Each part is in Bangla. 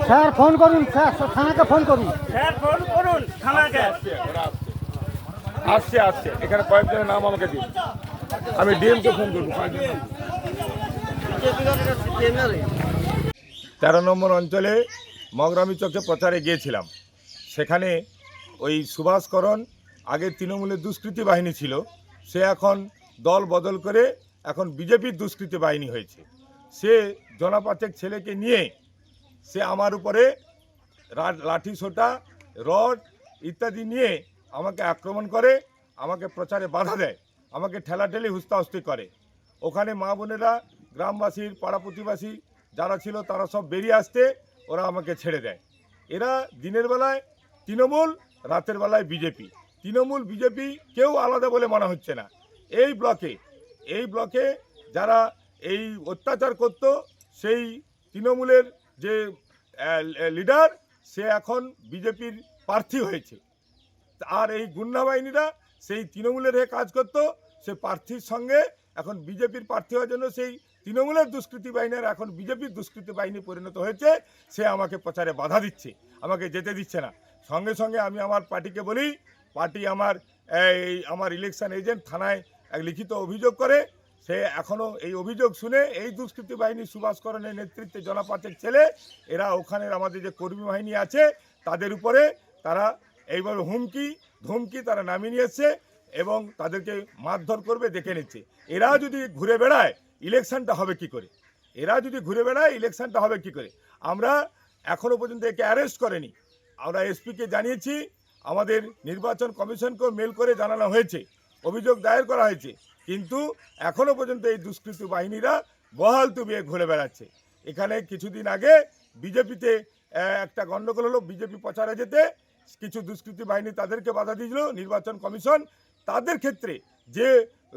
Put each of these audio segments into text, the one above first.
স্যার ফোন করুন, স্যার থানাকে ফোন করুন, স্যার ফোন করুন থানাকে। আসছে আসছে, এখানে কয়েকজনের নাম আমাকে দিন, আমি ডিএমকে ফোন করবো। 13 নম্বর অঞ্চলে মগরামি চকে প্রচারে গিয়েছিলাম। সেখানে ওই সুভাষকরণ আগে তৃণমূলের দুষ্কৃতী বাহিনী ছিল, সে এখন দল বদল করে এখন বিজেপির দুষ্কৃতী বাহিনী হয়েছে। সে জনপাচেক ছেলেকে নিয়ে সে আমার উপরে লাঠি সোটা রড ইত্যাদি নিয়ে আমাকে আক্রমণ করে, আমাকে প্রচারে বাধা দেয়, আমাকে ঠেলাঠেলি হুস্তাহুস্তি করে। ওখানে মা বোনেরা, গ্রামবাসীর, পাড়া প্রতিবাসী যারা ছিল তারা সব বেরিয়ে আসতে ওরা আমাকে ছেড়ে দেয়। এরা দিনের বেলায় তৃণমূল, রাতের বেলায় বিজেপি। তৃণমূল বিজেপি কেউ আলাদা বলে মনে হচ্ছে না। এই ব্লকে যারা এই অত্যাচার করত সেই তৃণমূলের যে লিডার সে এখন বিজেপির প্রার্থী হয়েছে। আর এই গুন্ডা বাহিনীরা সেই তৃণমূলের হয়ে কাজ করত, সে প্রার্থীর সঙ্গে এখন বিজেপির প্রার্থী হওয়ার জন্য সেই তৃণমূলের দুষ্কৃতী বাহিনীর এখন বিজেপির দুষ্কৃতী বাহিনী পরিণত হয়েছে। সে আমাকে প্রচারে বাধা দিচ্ছে, আমাকে যেতে দিচ্ছে না। সঙ্গে সঙ্গে আমি আমার পার্টিকে বলি, পার্টি আমার ইলেকশন এজেন্ট থানায় এক লিখিত অভিযোগ করে। সে এখনও এই অভিযোগ শুনে এই দুষ্কৃতী বাহিনী সুভাষকরণের নেতৃত্বে জনপাচেক ছেলে এরা ওখানের আমাদের যে কর্মী বাহিনী আছে তাদের উপরে তারা এইভাবে ধমকি তারা নামিয়ে নিয়েছে এবং তাদেরকে মারধর করবে দেখে নিচ্ছে। এরা যদি ঘুরে বেড়ায় ইলেকশনটা হবে কি করে? আমরা এখনও পর্যন্ত একে অ্যারেস্ট করেনি। আমরা এসপিকে জানিয়েছি, আমাদের নির্বাচন কমিশনকেও মেল করে জানানো হয়েছে, অভিযোগ দায়ের করা হয়েছে, কিন্তু এখনও পর্যন্ত এই দুষ্কৃতী বাহিনীরা বহাল তুবিয়ে ঘুরে বেড়াচ্ছে। এখানে কিছুদিন আগে বিজেপিতে একটা গণ্ডগোল হলো, বিজেপি প্রচারে যেতে কিছু দুষ্কৃতী বাহিনী তাদেরকে বাধা দিয়েছিল। নির্বাচন কমিশন তাদের ক্ষেত্রে যে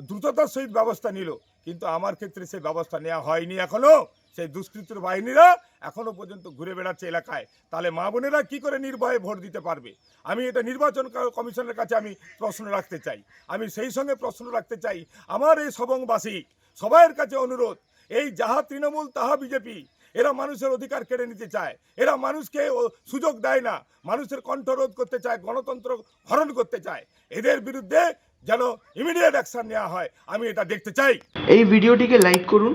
দ্রুততার সহিত ব্যবস্থা নিল, কিন্তু আমার ক্ষেত্রে সেই ব্যবস্থা নেওয়া হয়নি। এখনও সেই দুষ্কৃতী বাহিনীরা এখনও পর্যন্ত ঘুরে বেড়াচ্ছে এলাকায়। তাহলে মা বোনেরা কী করে নির্ভয়ে ভোট দিতে পারবে? আমি এটা নির্বাচন কমিশনের কাছে আমি প্রশ্ন রাখতে চাই। আমি সেই সঙ্গে প্রশ্ন রাখতে চাই আমার এই সবংবাসী সবাইয়ের কাছে অনুরোধ, এই যাহা তৃণমূল তাহা বিজেপি, এরা মানুষের অধিকার কেড়ে নিতে চায়, এরা মানুষকে সুযোগ দেয় না, মানুষের কণ্ঠরোধ করতে চায়, গণতন্ত্র হরণ করতে চায়। এদের বিরুদ্ধে যেন ইমিডিয়েট অ্যাকশন নেওয়া হয়, আমি এটা দেখতে চাই। এই ভিডিওটিকে লাইক করুন,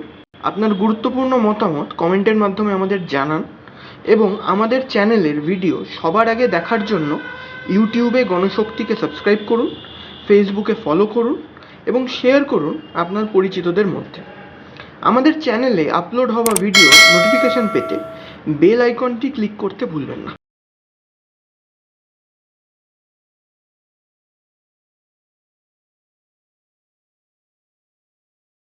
আপনার গুরুত্বপূর্ণ মতামত কমেন্টের মাধ্যমে আমাদের জানান এবং আমাদের চ্যানেলের ভিডিও সবার আগে দেখার জন্য ইউটিউবে গণশক্তিকে সাবস্ক্রাইব করুন, ফেসবুকে ফলো করুন এবং শেয়ার করুন আপনার পরিচিতদের মধ্যে। আমাদের চ্যানেলে আপলোড হওয়া ভিডিও নোটিফিকেশন পেতে বেল আইকনটি ক্লিক করতে ভুলবেন না।